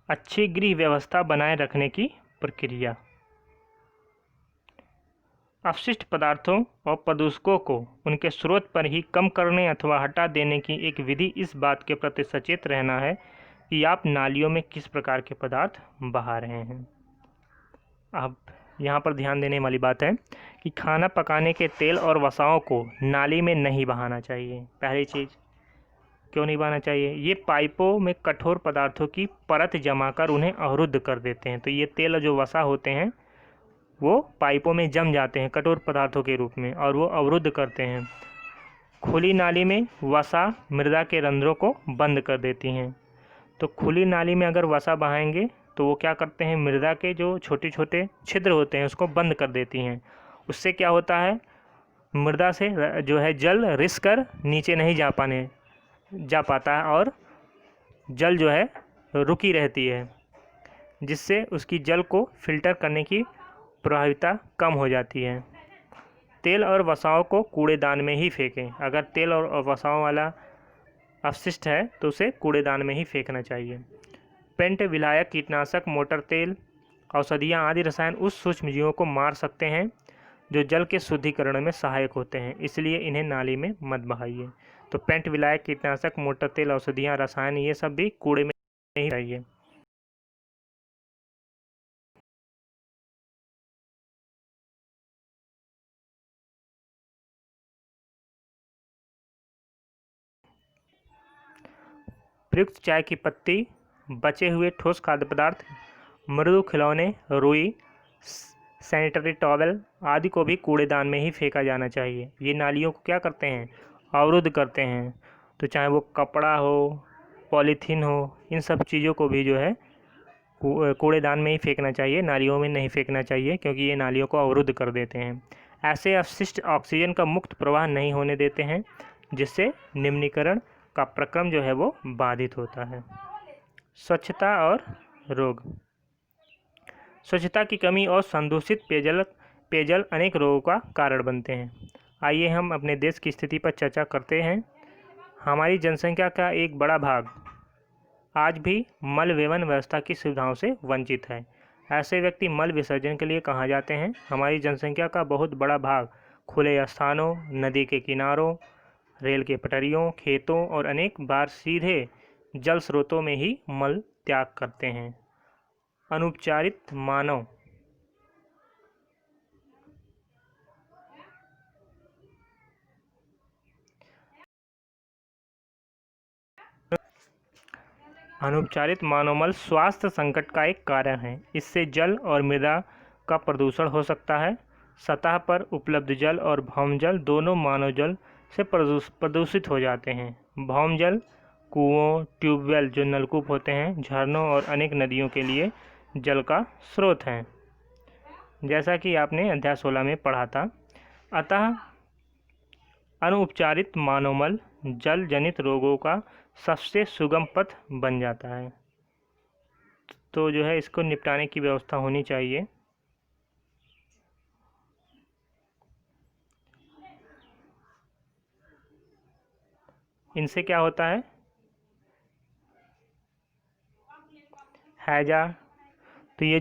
अच्छी गृह व्यवस्था बनाए रखने की प्रक्रिया। अपशिष्ट पदार्थों और प्रदूषकों को उनके स्रोत पर ही कम करने अथवा हटा देने की एक विधि इस बात के प्रति सचेत रहना है कि आप नालियों में किस प्रकार के पदार्थ बहा रहे हैं। अब यहाँ पर ध्यान देने वाली बात है कि खाना पकाने के तेल और वसाओं को नाली में नहीं बहाना चाहिए। पहली चीज़, क्यों नहीं बहाना चाहिए? ये पाइपों में कठोर पदार्थों की परत जमाकर उन्हें अवरुद्ध कर देते हैं। तो ये तेल जो वसा होते हैं वो पाइपों में जम जाते हैं कठोर पदार्थों के रूप में और वो अवरुद्ध करते हैं। खुली नाली में वसा मृदा के रंध्रों को बंद कर देती हैं। तो खुली नाली में अगर वसा बहाएंगे तो वो क्या करते हैं, मृदा के जो छोटे छोटे छिद्र होते हैं उसको बंद कर देती हैं। उससे क्या होता है, मृदा से जो है जल रिस कर नीचे नहीं जा पाता है और जल जो है रुकी रहती है, जिससे उसकी जल को फिल्टर करने की प्रभाविता कम हो जाती है। तेल और वसाओं को कूड़ेदान में ही फेंकें। अगर तेल और वसाओं वाला अपशिष्ट है तो उसे कूड़ेदान में ही फेंकना चाहिए। पेंट, विलायक, कीटनाशक, मोटर तेल, औषधियाँ आदि रसायन उस सूक्ष्मजीवों को मार सकते हैं जो जल के शुद्धिकरण में सहायक होते हैं, इसलिए इन्हें नाली में मत बहाइए। तो पेंट, विलायक, कीटनाशक, मोटर तेल, औषधियाँ, रसायन ये सब भी कूड़े में नहीं चाहिए। प्रयुक्त चाय की पत्ती, बचे हुए ठोस खाद्य पदार्थ, मृदु खिलौने, रुई, सैनिटरी टॉवल आदि को भी कूड़ेदान में ही फेंका जाना चाहिए। ये नालियों को क्या करते हैं, अवरुद्ध करते हैं। तो चाहे वो कपड़ा हो, पॉलीथीन हो, इन सब चीज़ों को भी जो है कूड़ेदान में ही फेंकना चाहिए, नालियों में नहीं फेंकना चाहिए, क्योंकि ये नालियों को अवरुद्ध कर देते हैं। ऐसे अपशिष्ट ऑक्सीजन का मुक्त प्रवाह नहीं होने देते हैं, जिससे निम्नीकरण का प्रक्रम जो है वो बाधित होता है। स्वच्छता और रोग। स्वच्छता की कमी और संदूषित पेयजल अनेक रोगों का कारण बनते हैं। आइए हम अपने देश की स्थिति पर चर्चा करते हैं। हमारी जनसंख्या का एक बड़ा भाग आज भी मल विवन व्यवस्था की सुविधाओं से वंचित है। ऐसे व्यक्ति मल विसर्जन के लिए कहाँ जाते हैं? हमारी जनसंख्या का बहुत बड़ा भाग खुले स्थानों, नदी के किनारों, रेल के पटरियों, खेतों और अनेक बार सीधे जल स्रोतों में ही मल त्याग करते हैं। अनुपचारित मानव अनुपचारित मानवमल स्वास्थ्य संकट का एक कारण है। इससे जल और मृदा का प्रदूषण हो सकता है। सतह पर उपलब्ध जल और भौम जल दोनों मानव जल से प्रदूषित हो जाते हैं। भौम जल कुओं, ट्यूबवेल जो नलकूप होते हैं, झरनों और अनेक नदियों के लिए जल का स्रोत हैं, जैसा कि आपने अध्याय 16 में पढ़ा था। अतः अनुपचारित मानवमल जल जनित रोगों का सबसे सुगम पथ बन जाता है। तो जो है इसको निपटाने की व्यवस्था होनी चाहिए। इनसे क्या होता है, हैजा, तो ये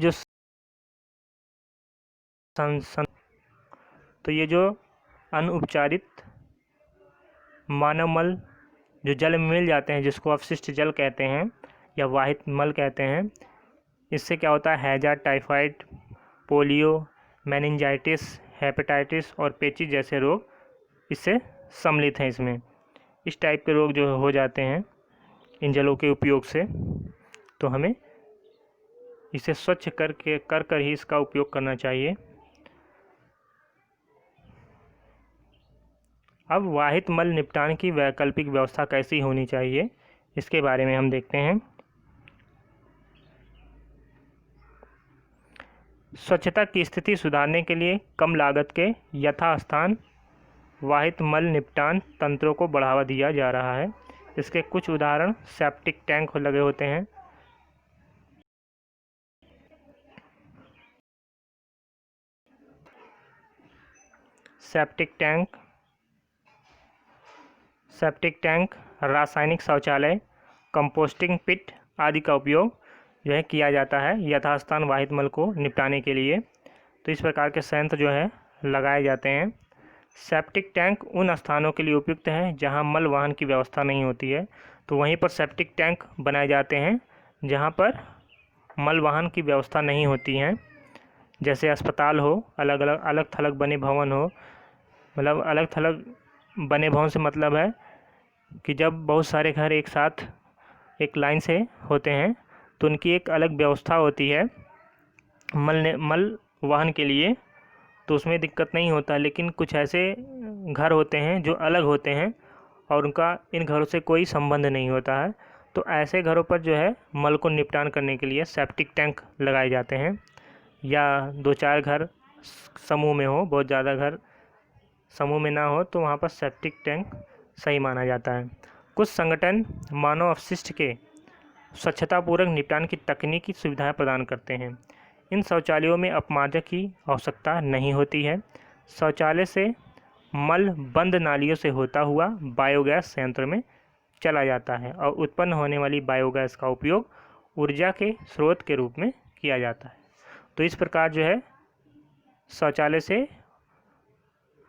जो अनुपचारित मानवमल जो जल में मिल जाते हैं, जिसको अपशिष्ट जल कहते हैं या वाहित मल कहते हैं, इससे क्या होता है, हैजा, टाइफाइड, पोलियो, मेनिंजाइटिस, हेपेटाइटिस और पेचिस जैसे रोग इससे सम्मिलित हैं। इसमें इस टाइप के रोग जो हो जाते हैं इन जलों के उपयोग से। तो हमें इसे स्वच्छ कर ही इसका उपयोग करना चाहिए। अब वाहित मल निपटान की वैकल्पिक व्यवस्था कैसी होनी चाहिए, इसके बारे में हम देखते हैं। स्वच्छता की स्थिति सुधारने के लिए कम लागत के यथास्थान वाहित मल निपटान तंत्रों को बढ़ावा दिया जा रहा है। इसके कुछ उदाहरण सेप्टिक टैंक लगे होते हैं, सेप्टिक टैंक, रासायनिक शौचालय, कंपोस्टिंग पिट आदि का उपयोग जो है किया जाता है यथास्थान वाहित मल को निपटाने के लिए। तो इस प्रकार के संयंत्र जो है लगाए जाते हैं। सेप्टिक टैंक उन स्थानों के लिए उपयुक्त है जहां मल वाहन की व्यवस्था नहीं होती है। तो वहीं पर सेप्टिक टैंक बनाए जाते हैं जहां पर मल वाहन की व्यवस्था नहीं होती है, जैसे अस्पताल हो, अलग थलग बने भवन हो। मतलब अलग थलग बने भवन से मतलब है कि जब बहुत सारे घर एक साथ एक लाइन से होते हैं तो उनकी एक अलग व्यवस्था होती है मल वाहन के लिए, तो उसमें दिक्कत नहीं होता। लेकिन कुछ ऐसे घर होते हैं जो अलग होते हैं और उनका इन घरों से कोई संबंध नहीं होता है, तो ऐसे घरों पर जो है मल को निपटान करने के लिए सेप्टिक टैंक लगाए जाते हैं, या 2-4 घर समूह में हो, बहुत ज़्यादा घर समूह में ना हो तो वहाँ पर सेप्टिक टैंक सही माना जाता है। कुछ संगठन मानव अपशिष्ट के स्वच्छतापूर्वक निपटान की तकनीकी सुविधाएं प्रदान करते हैं। इन शौचालयों में अपमार्जक की आवश्यकता नहीं होती है। शौचालय से मल बंद नालियों से होता हुआ बायोगैस संयंत्र में चला जाता है और उत्पन्न होने वाली बायोगैस का उपयोग ऊर्जा के स्रोत के रूप में किया जाता है। तो इस प्रकार जो है शौचालय से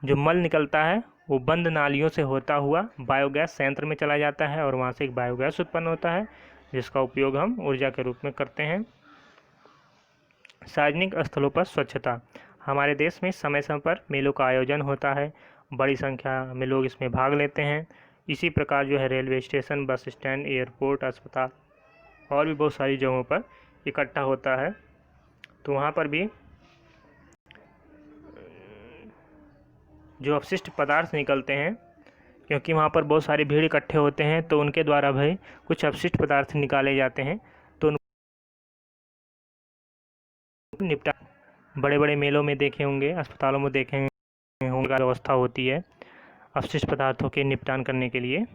जो मल निकलता है वो बंद नालियों से होता हुआ बायोगैस संयंत्र में चला जाता है और वहाँ से एक बायोगैस उत्पन्न होता है जिसका उपयोग हम ऊर्जा के रूप में करते हैं। सार्वजनिक स्थलों पर स्वच्छता। हमारे देश में समय समय पर मेलों का आयोजन होता है, बड़ी संख्या में लोग इसमें भाग लेते हैं। इसी प्रकार जो है railway station, bus stand, airport, अस्पताल और भी बहुत सारी जगहों पर इकट्ठा होता है। तो वहाँ पर भी जो अपशिष्ट पदार्थ निकलते हैं, क्योंकि वहाँ पर बहुत सारी भीड़ इकट्ठे होते हैं तो उनके द्वारा भाई कुछ अपशिष्ट पदार्थ निकाले जाते हैं, तो उनको निपटा। बड़े बड़े मेलों में देखे होंगे, अस्पतालों में देखे होंगे, व्यवस्था होती है अपशिष्ट पदार्थों के निपटान करने के लिए।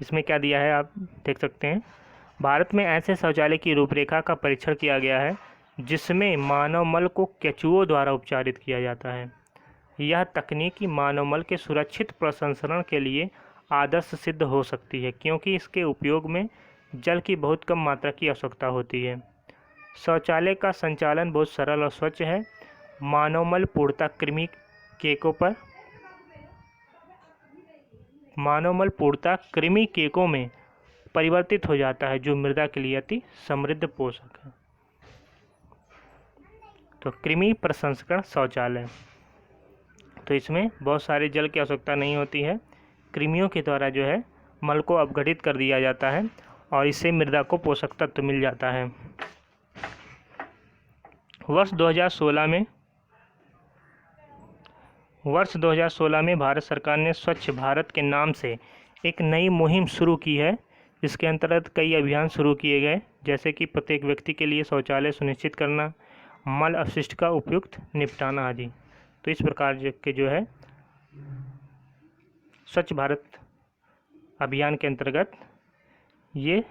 इसमें क्या दिया है आप देख सकते हैं। भारत में ऐसे शौचालय की रूपरेखा का परीक्षण किया गया है जिसमें मानव मल को केंचुओं द्वारा उपचारित किया जाता है। यह तकनीक मानव मल के सुरक्षित प्रसंस्करण के लिए आदर्श सिद्ध हो सकती है, क्योंकि इसके उपयोग में जल की बहुत कम मात्रा की आवश्यकता होती है। शौचालय का संचालन बहुत सरल और स्वच्छ है। मानव मल पूर्णतः कृमि केकों में परिवर्तित हो जाता है, जो मृदा के लिए अति समृद्ध पोषक है। तो कृमि प्रसंस्करण शौचालय, तो इसमें बहुत सारे जल की आवश्यकता नहीं होती है। कृमियों के द्वारा जो है मल को अपघटित कर दिया जाता है और इससे मृदा को पोषक तत्व मिल जाता है। वर्ष 2016 में भारत सरकार ने स्वच्छ भारत के नाम से एक नई मुहिम शुरू की है। इसके अंतर्गत कई अभियान शुरू किए गए, जैसे कि प्रत्येक व्यक्ति के लिए शौचालय सुनिश्चित करना, मल अपशिष्ट का उपयुक्त निपटाना आदि। तो इस प्रकार के जो है स्वच्छ भारत अभियान के अंतर्गत ये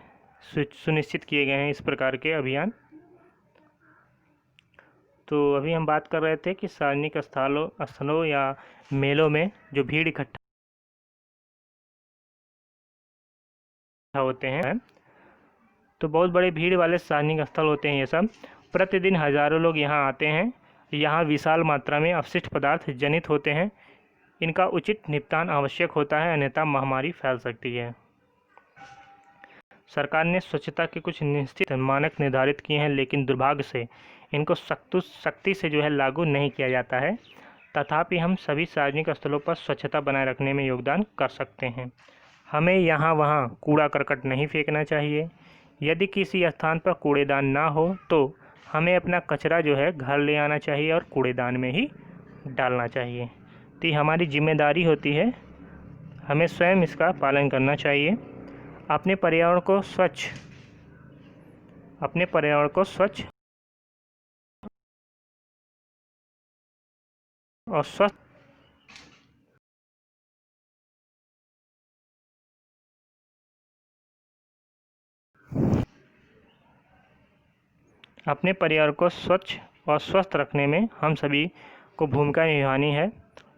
सुनिश्चित किए गए हैं इस प्रकार के अभियान। तो अभी हम बात कर रहे थे कि सार्वजनिक स्थलों या मेलों में जो भीड़ इकट्ठा होते हैं, तो बहुत बड़े भीड़ वाले सार्वजनिक स्थल होते हैं ये सब। प्रतिदिन हजारों लोग यहाँ आते हैं। यहाँ विशाल मात्रा में अपशिष्ट पदार्थ जनित होते हैं। इनका उचित निपटान आवश्यक होता है, अन्यथा महामारी फैल सकती है। सरकार ने स्वच्छता के कुछ निश्चित मानक निर्धारित किए हैं, लेकिन दुर्भाग्य से इनको सख्ती से जो है लागू नहीं किया जाता है। तथापि हम सभी सार्वजनिक स्थलों पर स्वच्छता बनाए रखने में योगदान कर सकते हैं। हमें यहाँ वहाँ कूड़ा करकट नहीं फेंकना चाहिए। यदि किसी स्थान पर कूड़ेदान ना हो तो हमें अपना कचरा जो है घर ले आना चाहिए और कूड़ेदान में ही डालना चाहिए। तो ये हमारी जिम्मेदारी होती है, हमें स्वयं इसका पालन करना चाहिए। अपने पर्यावरण को स्वच्छ और स्वस्थ अपने पर्यावरण को स्वच्छ और स्वस्थ रखने में हम सभी को भूमिका निभानी है।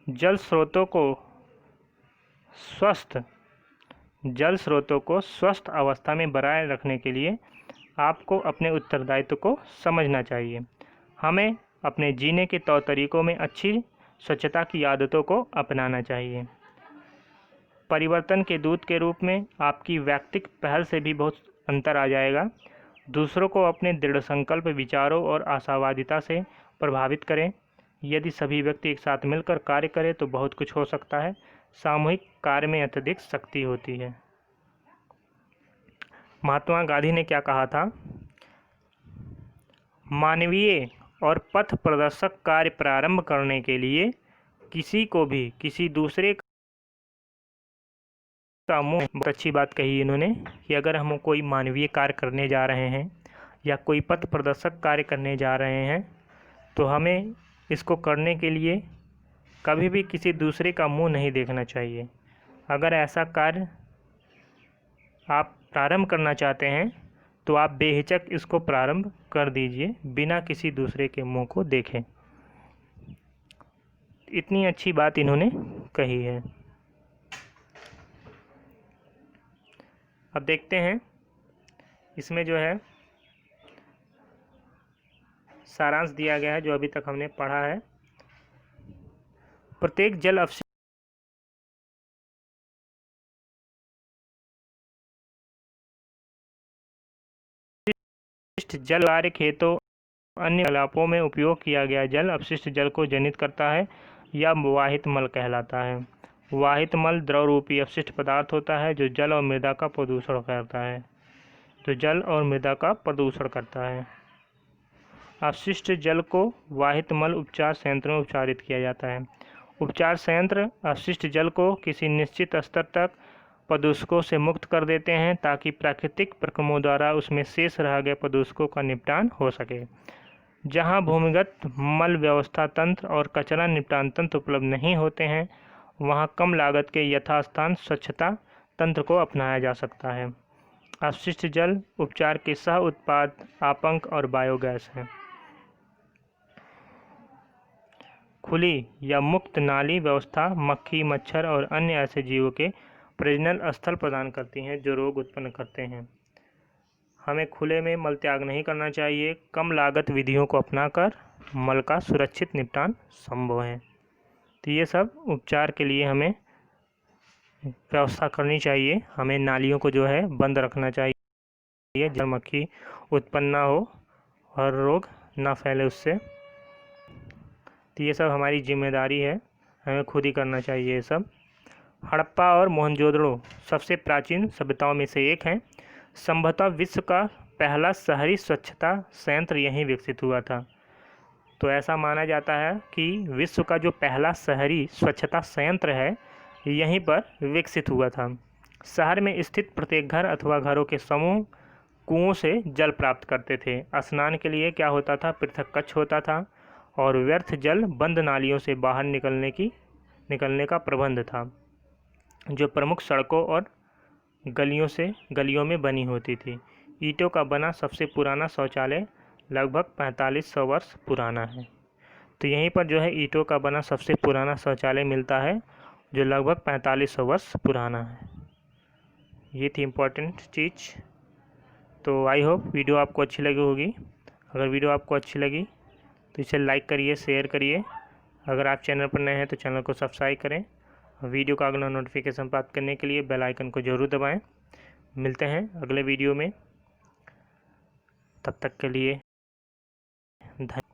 जल स्रोतों को स्वस्थ अवस्था में बनाए रखने के लिए आपको अपने उत्तरदायित्व को समझना चाहिए। हमें अपने जीने के तौर तरीकों में अच्छी स्वच्छता की आदतों को अपनाना चाहिए। परिवर्तन के दूत के रूप में आपकी व्यक्तिगत पहल से भी बहुत अंतर आ जाएगा। दूसरों को अपने दृढ़ संकल्प, विचारों और आशावादिता से प्रभावित करें। यदि सभी व्यक्ति एक साथ मिलकर कार्य करें तो बहुत कुछ हो सकता है। सामूहिक कार्य में अत्यधिक शक्ति होती है। महात्मा गांधी ने क्या कहा था? मानवीय और पथ प्रदर्शक कार्य प्रारंभ करने के लिए किसी को भी किसी दूसरे का मुंह। बहुत अच्छी बात कही इन्होंने कि अगर हम कोई मानवीय कार्य करने जा रहे हैं या कोई पथ प्रदर्शक कार्य करने जा रहे हैं तो हमें इसको करने के लिए कभी भी किसी दूसरे का मुंह नहीं देखना चाहिए। अगर ऐसा कार्य आप प्रारंभ करना चाहते हैं तो आप बेहिचक इसको प्रारंभ कर दीजिए बिना किसी दूसरे के मुंह को देखें। इतनी अच्छी बात इन्होंने कही है। अब देखते हैं इसमें जो है सारांश दिया गया है जो अभी तक हमने पढ़ा है। प्रत्येक जल अपशिष्ट जल कार्य खेतों अन्य तालाबों में उपयोग किया गया जल अपशिष्ट जल को जनित करता है या वाहित मल कहलाता है। वाहित मल द्रव रूपी अपशिष्ट पदार्थ होता है जो जल और मृदा का प्रदूषण करता है। तो जल और मृदा का प्रदूषण करता है। अपशिष्ट जल को वाहित मल उपचार संयंत्र में उपचारित किया जाता है। उपचार संयंत्र अपशिष्ट जल को किसी निश्चित स्तर तक प्रदूषकों से मुक्त कर देते हैं ताकि प्राकृतिक प्रक्रमों द्वारा उसमें शेष रह गए प्रदूषकों का निपटान हो सके। जहां भूमिगत मल व्यवस्था तंत्र और कचरा निपटान तंत्र उपलब्ध नहीं होते हैं वहां कम लागत के यथास्थान स्वच्छता तंत्र को अपनाया जा सकता है। अपशिष्ट जल उपचार के सह उत्पाद आपंक और बायोगैस हैं। खुली या मुक्त नाली व्यवस्था मक्खी मच्छर और अन्य ऐसे जीवों के प्रजनन स्थल प्रदान करती हैं जो रोग उत्पन्न करते हैं। हमें खुले में मल त्याग नहीं करना चाहिए। कम लागत विधियों को अपनाकर मल का सुरक्षित निपटान संभव है। तो ये सब उपचार के लिए हमें व्यवस्था करनी चाहिए। हमें नालियों को जो है बंद रखना चाहिए जल मक्खी उत्पन्न ना हो और रोग ना फैले उससे। तो ये सब हमारी जिम्मेदारी है, हमें खुद ही करना चाहिए ये सब। हड़प्पा और मोहनजोदड़ो सबसे प्राचीन सभ्यताओं में से एक है। संभवतः विश्व का पहला शहरी स्वच्छता संयंत्र यहीं विकसित हुआ था। तो ऐसा माना जाता है कि विश्व का जो पहला शहरी स्वच्छता संयंत्र है यहीं पर विकसित हुआ था। शहर में स्थित प्रत्येक घर अथवा घरों के समूह कुओं से जल प्राप्त करते थे। स्नान के लिए क्या होता था, पृथक कक्ष होता था और व्यर्थ जल बंद नालियों से बाहर निकलने का प्रबंध था जो प्रमुख सड़कों और गलियों में बनी होती थी। ईंटों का बना सबसे पुराना शौचालय लगभग 4500 वर्ष पुराना है। तो यहीं पर जो है ईंटों का बना सबसे पुराना शौचालय मिलता है जो लगभग 4500 वर्ष पुराना है। ये थी इम्पोर्टेंट चीज़। तो आई होप वीडियो आपको अच्छी लगी होगी। अगर वीडियो आपको अच्छी लगी तो इसे लाइक करिए, शेयर करिए। अगर आप चैनल पर नए हैं तो चैनल को सब्सक्राइब करें। वीडियो का अगला नोटिफिकेशन प्राप्त करने के लिए बेल आइकन को ज़रूर दबाएं। मिलते हैं अगले वीडियो में, तब तक के लिए धन्यवाद।